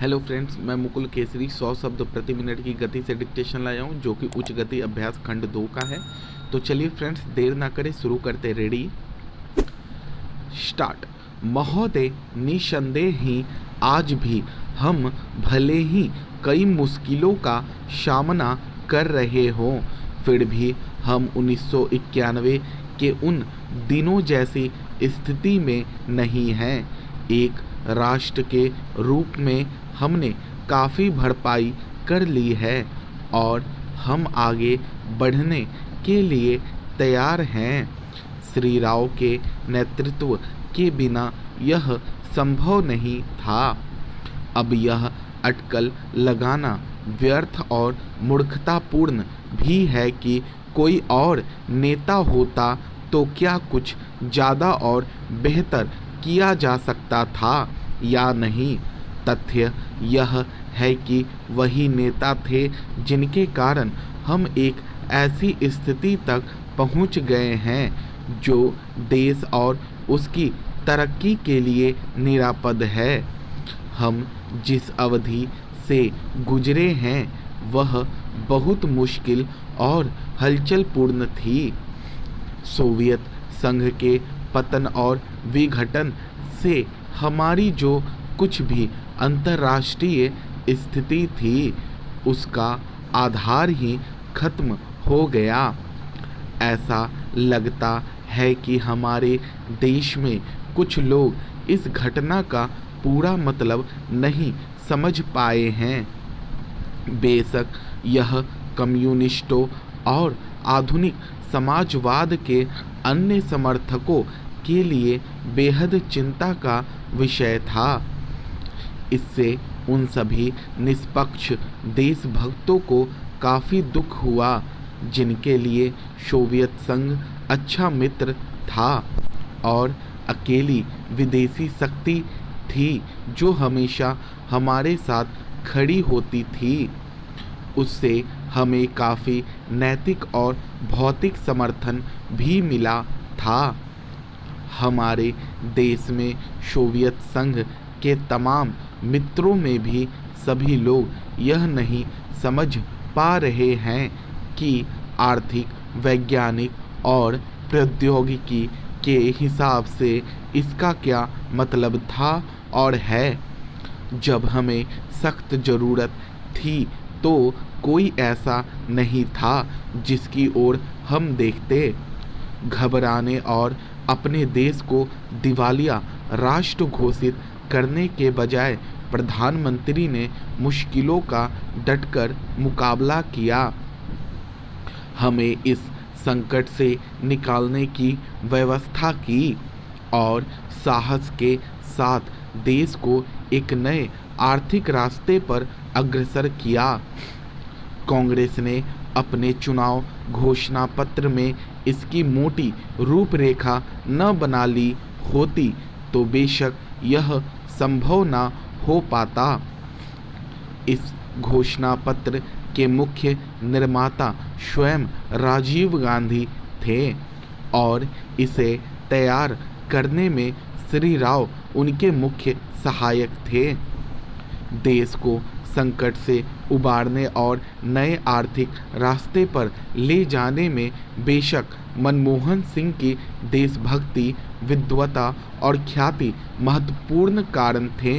Hello friends, मैं मुकुल केसरी 100 शब्द प्रति मिनट की गति से डिक्टेशन लाया हूँ, जो कि उच्च गति अभ्यास खंड 2 का है। तो चलिए फ्रेंड्स, देर ना करें, शुरू करते। Ready, start. महोदय, निसंदेह ही आज भी हम भले ही कई मुश्किलों का सामना कर रहे हों, फिर भी हम 1991 के उन दिनों जैसी स्थिति में नहीं हैं। एक राष्ट्र के रूप में हमने काफ़ी भरपाई कर ली है और हम आगे बढ़ने के लिए तैयार हैं। श्री राव के नेतृत्व के बिना यह संभव नहीं था। अब यह अटकल लगाना व्यर्थ और मूर्खतापूर्ण भी है कि कोई और नेता होता तो क्या कुछ ज़्यादा और बेहतर किया जा सकता था या नहीं। तथ्य यह है कि वही नेता थे जिनके कारण हम एक ऐसी स्थिति तक पहुंच गए हैं जो देश और उसकी तरक्की के लिए निरापद है। हम जिस अवधि से गुजरे हैं वह बहुत मुश्किल और हलचलपूर्ण थी। सोवियत संघ के पतन और विघटन से हमारी जो कुछ भी अंतर्राष्ट्रीय स्थिति थी उसका आधार ही खत्म हो गया। ऐसा लगता है कि हमारे देश में कुछ लोग इस घटना का पूरा मतलब नहीं समझ पाए हैं। बेशक यह कम्युनिस्टों और आधुनिक समाजवाद के अन्य समर्थकों के लिए बेहद चिंता का विषय था। इससे उन सभी निष्पक्ष देशभक्तों को काफ़ी दुख हुआ जिनके लिए सोवियत संघ अच्छा मित्र था और अकेली विदेशी शक्ति थी जो हमेशा हमारे साथ खड़ी होती थी। उससे हमें काफ़ी नैतिक और भौतिक समर्थन भी मिला था। हमारे देश में सोवियत संघ के तमाम मित्रों में भी सभी लोग यह नहीं समझ पा रहे हैं कि आर्थिक, वैज्ञानिक और प्रौद्योगिकी के हिसाब से इसका क्या मतलब था और है। जब हमें सख्त ज़रूरत थी तो कोई ऐसा नहीं था जिसकी ओर हम देखते। घबराने और अपने देश को दिवालिया राष्ट्र घोषित करने के बजाय प्रधानमंत्री ने मुश्किलों का डटकर मुकाबला किया। हमें इस संकट से निकालने की व्यवस्था की और साहस के साथ देश को एक नए आर्थिक रास्ते पर अग्रसर किया। कांग्रेस ने अपने चुनाव घोषणा पत्र में इसकी मोटी रूपरेखा न बना ली होती तो बेशक यह संभव न हो पाता। इस घोषणा पत्र के मुख्य निर्माता स्वयं राजीव गांधी थे और इसे तैयार करने में श्री राव उनके मुख्य सहायक थे। देश को संकट से उबारने और नए आर्थिक रास्ते पर ले जाने में बेशक मनमोहन सिंह की देशभक्ति, विद्वता और ख्याति महत्वपूर्ण कारण थे।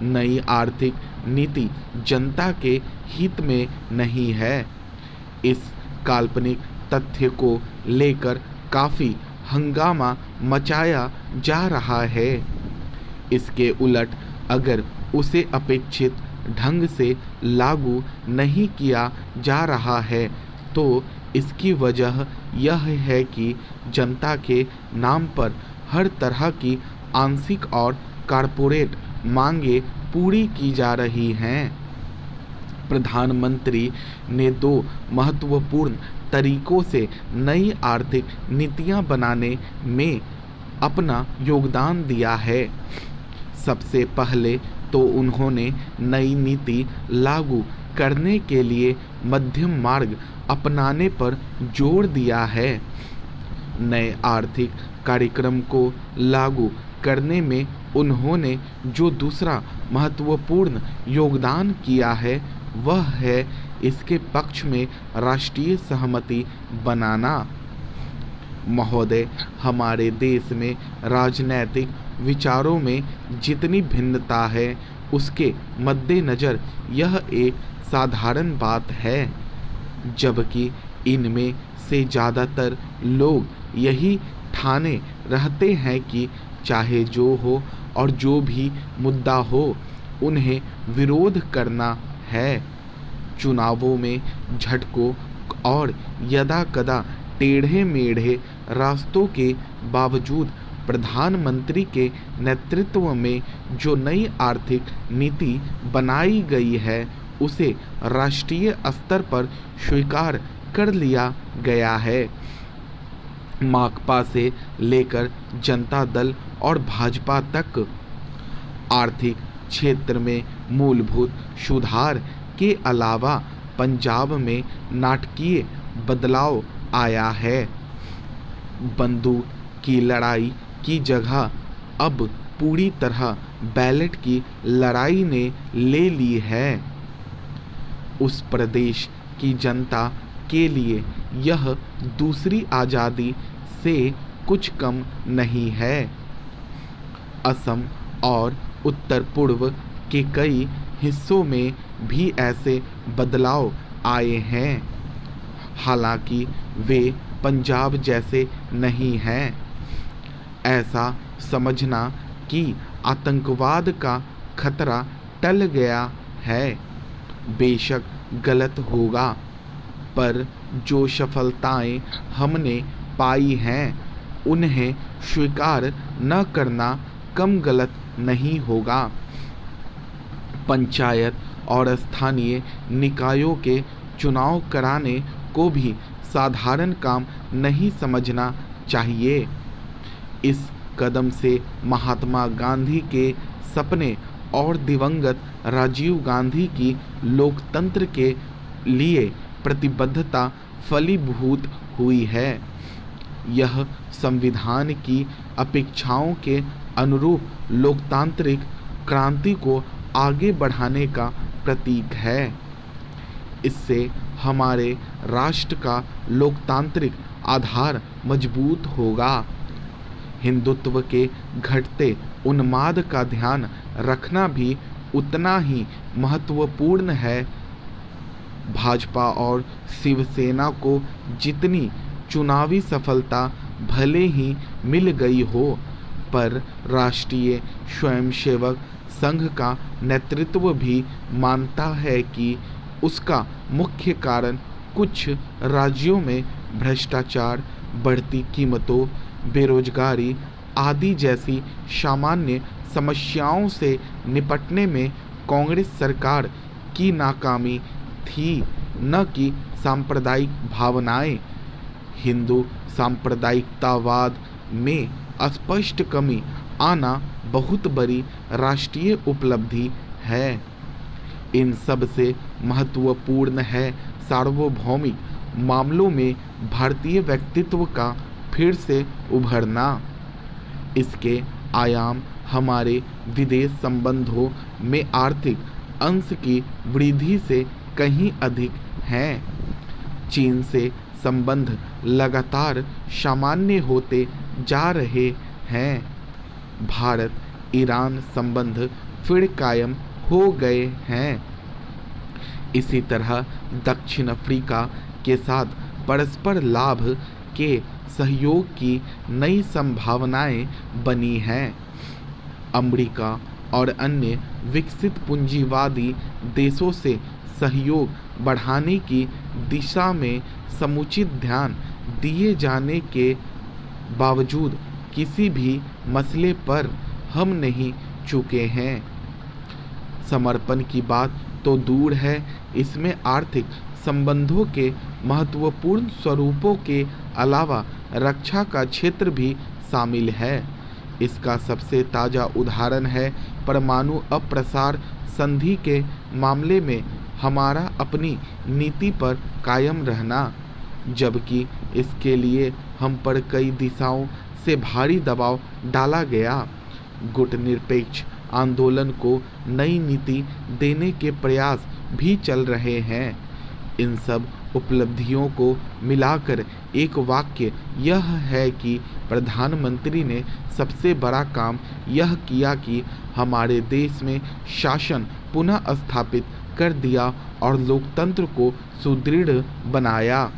नई आर्थिक नीति जनता के हित में नहीं है। इस काल्पनिक तथ्य को लेकर काफ़ी हंगामा मचाया जा रहा है। इसके उलट अगर उसे अपेक्षित ढंग से लागू नहीं किया जा रहा है तो इसकी वजह यह है कि जनता के नाम पर हर तरह की आंशिक और कॉरपोरेट मांगें पूरी की जा रही हैं। प्रधानमंत्री ने दो महत्वपूर्ण तरीकों से नई आर्थिक नीतियां बनाने में अपना योगदान दिया है। सबसे पहले तो उन्होंने नई नीति लागू करने के लिए मध्यम मार्ग अपनाने पर जोर दिया है। नए आर्थिक कार्यक्रम को लागू करने में उन्होंने जो दूसरा महत्वपूर्ण योगदान किया है वह है इसके पक्ष में राष्ट्रीय सहमति बनाना। महोदय, हमारे देश में राजनैतिक विचारों में जितनी भिन्नता है उसके मद्देनज़र यह एक साधारण बात है, जबकि इनमें से ज़्यादातर लोग यही ठाने रहते हैं कि चाहे जो हो और जो भी मुद्दा हो उन्हें विरोध करना है। चुनावों में झटकों और यदाकदा टेढ़े मेढ़े रास्तों के बावजूद प्रधानमंत्री के नेतृत्व में जो नई आर्थिक नीति बनाई गई है उसे राष्ट्रीय स्तर पर स्वीकार कर लिया गया है। माकपा से लेकर जनता दल और भाजपा तक आर्थिक क्षेत्र में मूलभूत सुधार के अलावा पंजाब में नाटकीय बदलाव आया है। बंदूक की लड़ाई की जगह अब पूरी तरह बैलेट की लड़ाई ने ले ली है। उस प्रदेश की जनता के लिए यह दूसरी आज़ादी से कुछ कम नहीं है। असम और उत्तर पूर्व के कई हिस्सों में भी ऐसे बदलाव आए हैं, हालांकि वे पंजाब जैसे नहीं हैं। ऐसा समझना कि आतंकवाद का खतरा टल गया है बेशक गलत होगा, पर जो सफलताएं हमने पाई हैं उन्हें स्वीकार न करना कम गलत नहीं होगा। पंचायत और स्थानीय निकायों के चुनाव कराने को भी साधारण काम नहीं समझना चाहिए। इस कदम से महात्मा गांधी के सपने और दिवंगत राजीव गांधी की लोकतंत्र के लिए प्रतिबद्धता फलीभूत हुई है। यह संविधान की अपेक्षाओं के अनुरूप लोकतांत्रिक क्रांति को आगे बढ़ाने का प्रतीक है। इससे हमारे राष्ट्र का लोकतांत्रिक आधार मजबूत होगा। हिंदुत्व के घटते उन्माद का ध्यान रखना भी उतना ही महत्वपूर्ण है। भाजपा और शिवसेना को जितनी चुनावी सफलता भले ही मिल गई हो, पर राष्ट्रीय स्वयंसेवक संघ का नेतृत्व भी मानता है कि उसका मुख्य कारण कुछ राज्यों में भ्रष्टाचार, बढ़ती कीमतों, बेरोजगारी आदि जैसी सामान्य समस्याओं से निपटने में कांग्रेस सरकार की नाकामी थी, न कि सांप्रदायिक भावनाएं। हिंदू सांप्रदायिकतावाद में स्पष्ट कमी आना बहुत बड़ी राष्ट्रीय उपलब्धि है। इन सब से महत्वपूर्ण है सार्वभौमिक मामलों में भारतीय व्यक्तित्व का फिर से उभरना। इसके आयाम हमारे विदेश संबंधों में आर्थिक अंश की वृद्धि से कहीं अधिक हैं। चीन से संबंध लगातार सामान्य होते जा रहे हैं। भारत ईरान संबंध फिर कायम हो गए हैं। इसी तरह दक्षिण अफ्रीका के साथ परस्पर लाभ के सहयोग की नई संभावनाएं बनी हैं। अमेरिका और अन्य विकसित पूंजीवादी देशों से सहयोग बढ़ाने की दिशा में समुचित ध्यान दिए जाने के बावजूद किसी भी मसले पर हम नहीं चूके हैं। समर्पण की बात तो दूर है, इसमें आर्थिक संबंधों के महत्वपूर्ण स्वरूपों के अलावा रक्षा का क्षेत्र भी शामिल है। इसका सबसे ताज़ा उदाहरण है परमाणु अप्रसार संधि के मामले में हमारा अपनी नीति पर कायम रहना, जबकि इसके लिए हम पर कई दिशाओं से भारी दबाव डाला गया। गुटनिरपेक्ष आंदोलन को नई नीति देने के प्रयास भी चल रहे हैं। इन सब उपलब्धियों को मिलाकर एक वाक्य यह है कि प्रधानमंत्री ने सबसे बड़ा काम यह किया कि हमारे देश में शासन पुनः स्थापित कर दिया और लोकतंत्र को सुदृढ़ बनाया।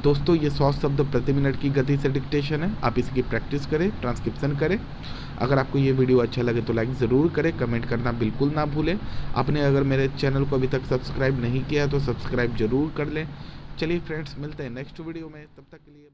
दोस्तों, ये 100 शब्द प्रति मिनट की गति से डिक्टेशन है। आप इसकी प्रैक्टिस करें, ट्रांसक्रिप्शन करें। अगर आपको ये वीडियो अच्छा लगे तो लाइक ज़रूर करें, कमेंट करना बिल्कुल ना भूलें। आपने अगर मेरे चैनल को अभी तक सब्सक्राइब नहीं किया तो सब्सक्राइब जरूर कर लें। चलिए फ्रेंड्स, मिलते हैं नेक्स्ट वीडियो में, तब तक के लिए